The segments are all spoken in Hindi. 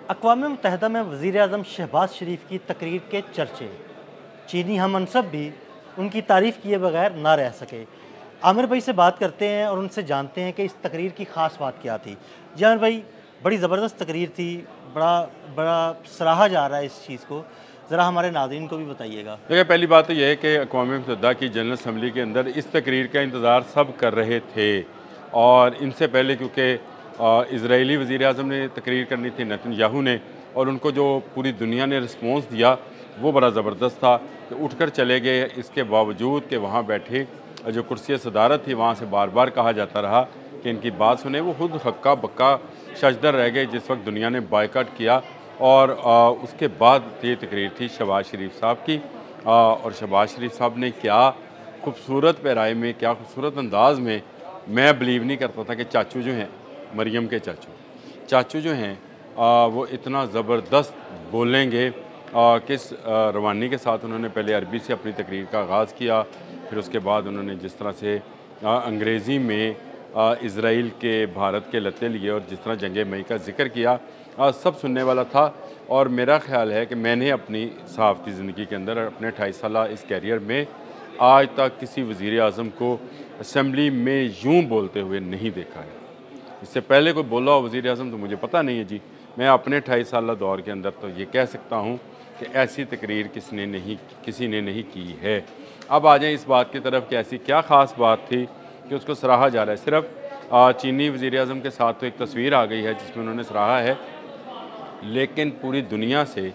अक़वाम मुत्तहिदा में वज़ीर-ए-आज़म शहबाज शरीफ की तकरीर के चर्चे, चीनी हम मनसब भी उनकी तारीफ़ किए बगैर ना रह सके। आमिर भाई से बात करते हैं और उनसे जानते हैं कि इस तकरीर की ख़ास बात क्या थी। जी आमिर भाई, बड़ी ज़बरदस्त तकरीर थी, बड़ा बड़ा सराहा जा रहा है इस चीज़ को, ज़रा हमारे नाज़रीन को भी बताइएगा। देखिए, पहली बात तो यह है कि अक़वाम मुत्तहिदा की जनरल असम्बली के अंदर इस तकरीर का इंतज़ार सब कर रहे थे और इनसे पहले क्योंकि इज़राइली वज़ीर-ए-आज़म ने तकरीर करनी थी नेतन्याहू ने, और उनको जो पूरी दुनिया ने रिस्पॉन्स दिया वो बड़ा ज़बरदस्त था कि उठकर चले गए। इसके बावजूद कि वहाँ बैठे जो कुर्सी सदारत थी वहाँ से बार बार कहा जाता रहा कि इनकी बात सुने, वो खुद हक्का बक्का शजदर रह गए जिस वक्त दुनिया ने बायकॉट किया। और उसके बाद ये तकरीर थी शहबाज शरीफ साहब की, और शहबाज शरीफ साहब ने क्या खूबसूरत पैराए में, क्या खूबसूरत अंदाज में, मैं बिलीव नहीं करता था कि चाचू जो हैं, मरियम के चाचू जो हैं वो इतना ज़बरदस्त बोलेंगे। किस रवानी के साथ उन्होंने पहले अरबी से अपनी तकरीर का आगाज़ किया, फिर उसके बाद उन्होंने जिस तरह से अंग्रेज़ी में इज़राइल के भारत के लते लिए और जिस तरह जंग मई का जिक्र किया, सब सुनने वाला था। और मेरा ख़्याल है कि मैंने अपनी सहाफ़ती ज़िंदगी के अंदर अपने 28 साल इस कैरियर में आज तक किसी वज़ीर-ए-आज़म को असम्बली में यूँ बोलते हुए नहीं देखा है। इससे पहले कोई बोला हो वज़ीर-ए-आज़म तो मुझे पता नहीं है जी। मैं अपने 28 साल दौर के अंदर तो ये कह सकता हूँ कि ऐसी तकरीर किसी ने नहीं की है। अब आ जाएँ इस बात की तरफ कि ऐसी क्या ख़ास बात थी कि उसको सराहा जा रहा है। सिर्फ़ चीनी वज़ीर-ए-आज़म के साथ तो एक तस्वीर आ गई है जिसमें उन्होंने सराहा है, लेकिन पूरी दुनिया से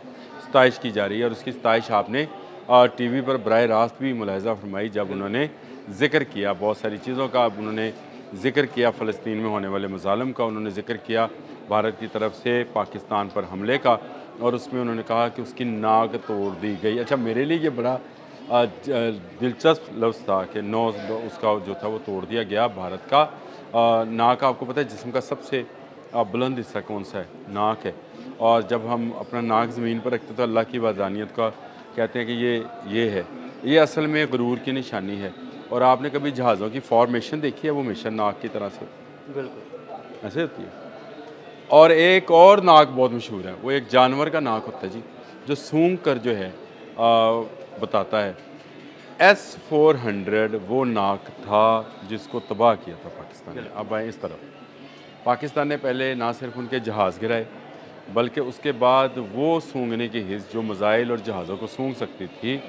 सताइश की जा रही है। और उसकी सताइश आपने टीवी पर बराह रास्त भी मुलाहिज़ा फरमाई जब उन्होंने ज़िक्र किया बहुत सारी चीज़ों का। अब उन्होंने ज़िक्र किया फ़लस्तीन में होने वाले मज़ालिम का, उन्होंने ज़िक्र किया भारत की तरफ से पाकिस्तान पर हमले का, और उसमें उन्होंने कहा कि उसकी नाक तोड़ दी गई। अच्छा, मेरे लिए ये बड़ा दिलचस्प लफ्ज़ था कि नोज़ उसका जो था वो तोड़ दिया गया भारत का। नाक आपको पता है जिस्म का सबसे बुलंद हिस्सा कौन सा है? नाक है। और जब हम अपना नाक ज़मीन पर रखते तो अल्लाह की वहदानियत का कहते हैं कि ये है। ये असल में गुरूर की निशानी है। और आपने कभी जहाज़ों की फॉर्मेशन देखी है? वो हमेशा नाक की तरह से बिल्कुल ऐसे होती है। और एक और नाक बहुत मशहूर है, वो एक जानवर का नाक होता है जी, जो सूंघ कर जो है बताता है। S-400 वो नाक था जिसको तबाह किया था पाकिस्तान ने। अब आए इस तरफ, पाकिस्तान ने पहले ना सिर्फ उनके जहाज़ गिराए, बल्कि उसके बाद वो सूंघने की हिस्स जो मिसाइल और जहाज़ों को सूंघ सकती थी,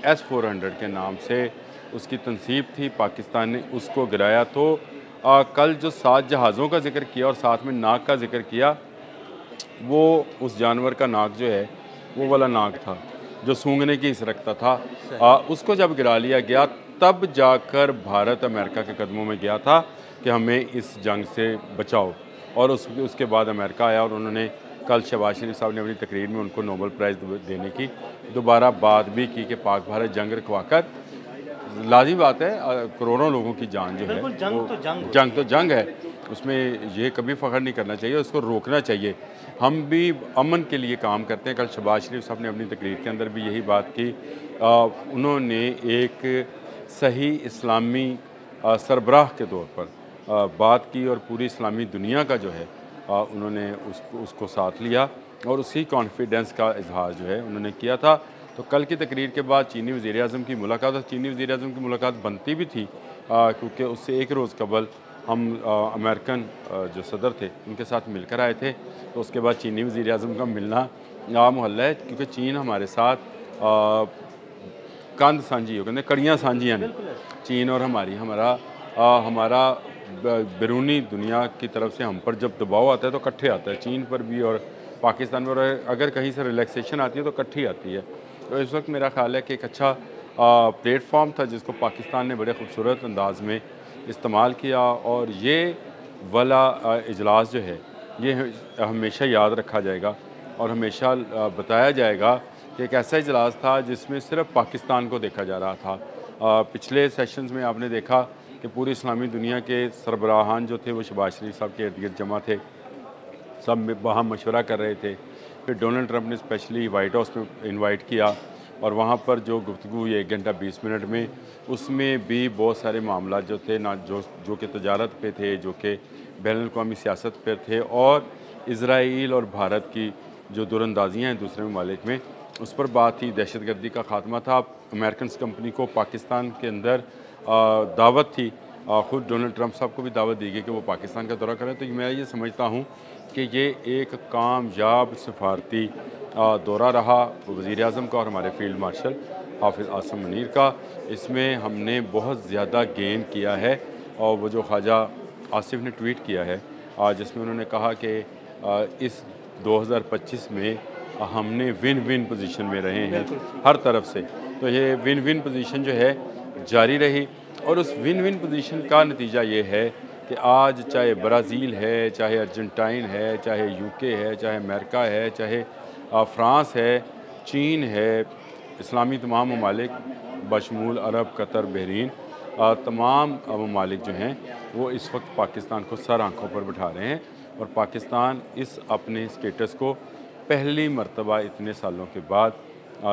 S-400 के नाम से उसकी तनसीब थी, पाकिस्तान ने उसको गिराया। तो कल जो 7 जहाज़ों का जिक्र किया और साथ में नाक का जिक्र किया, वो उस जानवर का नाक जो है वो वाला नाक था जो सूंघने की हिस्स रखता था। उसको जब गिरा लिया गया तब जाकर भारत अमेरिका के कदमों में गया था कि हमें इस जंग से बचाओ। और उसके बाद अमेरिका आया और उन्होंने कल शहबाज शरीफ साहब ने अपनी तकरीर में उनको नोबल प्राइज़ देने की दोबारा बात भी की कि पाक भारत जंग रखवाकर, लाज़मी बात है करोड़ों लोगों की जान जो है, जंग तो जंग है, उसमें ये कभी फ़ख्र नहीं करना चाहिए, उसको रोकना चाहिए। हम भी अमन के लिए काम करते हैं। कल शहबाज शरीफ साहब ने अपनी तकरीर के अंदर भी यही बात की। उन्होंने एक सही इस्लामी सरबराह के तौर पर बात की और पूरी इस्लामी दुनिया का जो है उन्होंने उसको साथ लिया और उसी कॉन्फिडेंस का इजहार जो है उन्होंने किया था। तो कल की तकरीर के बाद चीनी वज़ीर-ए-आज़म की मुलाकात, और चीनी वज़ीर-ए-आज़म की मुलाकात बनती भी थी क्योंकि उससे एक रोज़ कबल हम अमेरिकन जो सदर थे उनके साथ मिलकर आए थे। तो उसके बाद चीनी वज़ीर-ए-आज़म का मिलना नामुहल्ला है, क्योंकि चीन हमारे साथ कंध साझी हो, कहते कड़ियाँ साझियाँ ने चीन और हमारा बैरूनी दुनिया की तरफ से हम पर जब दबाव आता है तो इकट्ठे आता है, चीन पर भी और पाकिस्तान पर। अगर कहीं से रिलैक्सेशन आती है तो इकट्ठी आती है। तो इस वक्त मेरा ख़्याल है कि एक अच्छा प्लेटफॉर्म था जिसको पाकिस्तान ने बड़े खूबसूरत अंदाज में इस्तेमाल किया। और ये वाला इजलास जो है ये हमेशा याद रखा जाएगा और हमेशा बताया जाएगा कि एक ऐसा इजलास था जिसमें सिर्फ पाकिस्तान को देखा जा रहा था। पिछले सेशंस में आपने देखा कि पूरी इस्लामी दुनिया के सरबराहान जो थे वो शहबाज शरीफ साहब के इर्द गिर्द जमा थे, सब वहाँ मशवरा कर रहे थे। फिर डोनाल्ड ट्रंप ने स्पेशली वाइट हाउस में इनवाइट किया और वहाँ पर जो गुफ्तगू हुई 1 घंटा 20 मिनट में, उसमें भी बहुत सारे मामला जो थे ना जो कि तजारत पे थे, जो कि बैनुल-अक़वामी सियासत पर थे, और इसराइल और भारत की जो दूरंदाजियाँ हैं दूसरे ममालिक में, उस पर बात थी। दहशतगर्दी का ख़ात्मा था। अमेरिकन कंपनी को पाकिस्तान के अंदर दावत थी। ख़ुद डोनाल्ड ट्रंप साहब को भी दावत दी गई कि वो पाकिस्तान का दौरा करें। तो मैं ये समझता हूँ कि ये एक कामयाब सफारती दौरा रहा वज़ीर-ए-आज़म का और हमारे फील्ड मार्शल हाफ़िज़ आसिम मुनीर का। इसमें हमने बहुत ज़्यादा गेन किया है। और वो जो ख्वाजा आसिफ ने ट्वीट किया है जिसमें उन्होंने कहा कि इस 2025 में हमने विन विन पोजीशन में रहे हैं हर तरफ से। तो ये विन विन पोजीशन जो है जारी रही और उस विन विन पोजीशन का नतीजा ये है कि आज चाहे ब्राज़ील है, चाहे अर्जेंटाइन है, चाहे यूके है, चाहे अमेरिका है, चाहे फ्रांस है, चीन है, इस्लामी तमाम ममालिक बशमूल अरब, कतर, बहरीन, तमाम ममालिक जो हैं वो इस वक्त पाकिस्तान को सर आँखों पर बिठा रहे हैं और पाकिस्तान इस अपने स्टेटस को पहली मर्तबा इतने सालों के बाद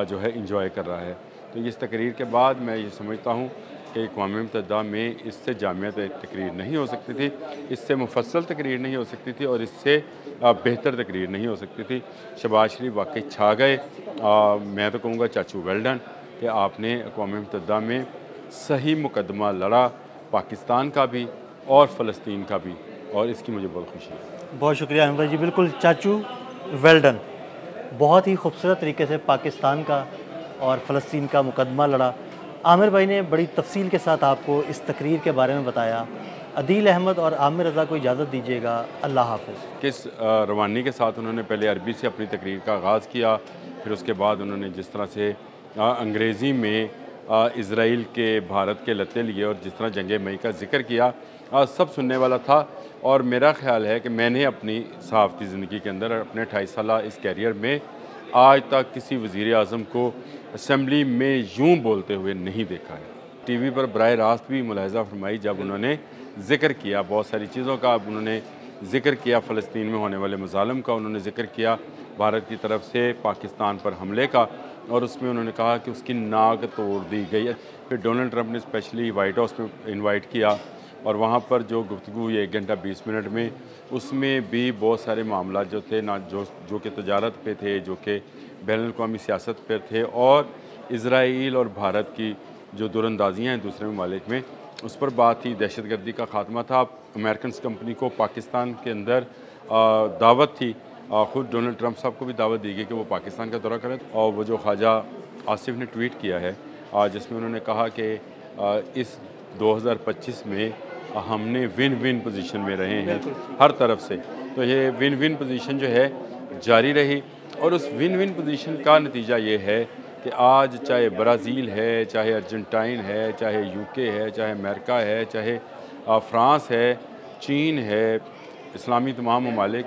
जो है इंजॉय कर रहा है। तो इस तकरीर के बाद मैं ये समझता हूँ कि अक़वाम मुत्तहिदा में इससे जामिया तकरीर नहीं हो सकती थी, इससे मुफस्सल तकरीर नहीं हो सकती थी और इससे बेहतर तकरीर नहीं हो सकती थी। शहबाज शरीफ वाकई छा गए। मैं तो कहूँगा चाचू वेल डन कि आपने अक़वाम मुत्तहिदा में सही मुकदमा लड़ा, पाकिस्तान का भी और फ़लस्तीन का भी, और इसकी मुझे बहुत खुशी है। बहुत शुक्रिया अनवर जी। बिल्कुल चाचू वेल डन। बहुत ही खूबसूरत तरीके से पाकिस्तान का और फ़लस्तीन का मुकदमा लड़ा। आमिर भाई ने बड़ी तफसील के साथ आपको इस तकरीर के बारे में बताया। अदील अहमद और आमिर रज़ा को इजाज़त दीजिएगा। अल्लाह हाफ़िज़। किस रवानी के साथ उन्होंने पहले अरबी से अपनी तकरीर का आगाज़ किया, फिर उसके बाद उन्होंने जिस तरह से अंग्रेज़ी में इसराइल के भारत के लत्ते लिए और जिस तरह जंग मई का जिक्र किया, सब सुनने वाला था। और मेरा ख़्याल है कि मैंने अपनी सहाफ़ती ज़िंदगी के अंदर अपने 28 साल इस कैरियर में आज तक किसी वज़ीर-ए-आज़म को असम्बली में यूँ बोलते हुए नहीं देखा है। टीवी पर बराह रास्त भी मुलाहिज़ा फरमाई जब उन्होंने ज़िक्र किया बहुत सारी चीज़ों का। उन्होंने ज़िक्र किया फ़लस्तीन में होने वाले मज़ालिम का, उन्होंने ज़िक्र किया भारत की तरफ से पाकिस्तान पर हमले का, और उसमें उन्होंने कहा कि उसकी नाक तोड़ दी गई है। फिर डोनाल्ड ट्रंप ने स्पेशली वाइट हाउस में इनवाइट किया और वहाँ पर जो गुफ्तगू हुई 1 घंटा 20 मिनट में, उसमें भी बहुत सारे मामला जो थे ना जो कि तजारत पे थे, जो कि बैनुल-अक़वामी सियासत पर थे, और इसराइल और भारत की जो दूरंदाजियाँ हैं दूसरे ममालिक में, उस पर बात थी। दहशतगर्दी का ख़ात्मा था। अमेरिकन कंपनी को पाकिस्तान के अंदर दावत थी। ख़ुद डोनाल्ड ट्रंप साहब को भी दावत दी गई कि वो पाकिस्तान का दौरा करें। और वो जो ख्वाजा आसिफ ने ट्वीट किया है जिसमें उन्होंने कहा कि इस 2025 में हमने विन विन पोजीशन में रहे हैं हर तरफ से। तो ये विन विन पोजीशन जो है जारी रही और उस विन विन पोजीशन का नतीजा ये है कि आज चाहे ब्राज़ील है, चाहे अर्जेंटाइन है, चाहे यूके है, चाहे अमेरिका है, चाहे फ्रांस है, चीन है, इस्लामी तमाम ममालिक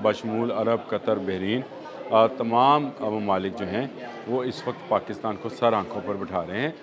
बशमूल अरब, कतर, बहरीन, तमाम ममालिक जो हैं वो इस वक्त पाकिस्तान को सर आँखों पर बिठा रहे हैं।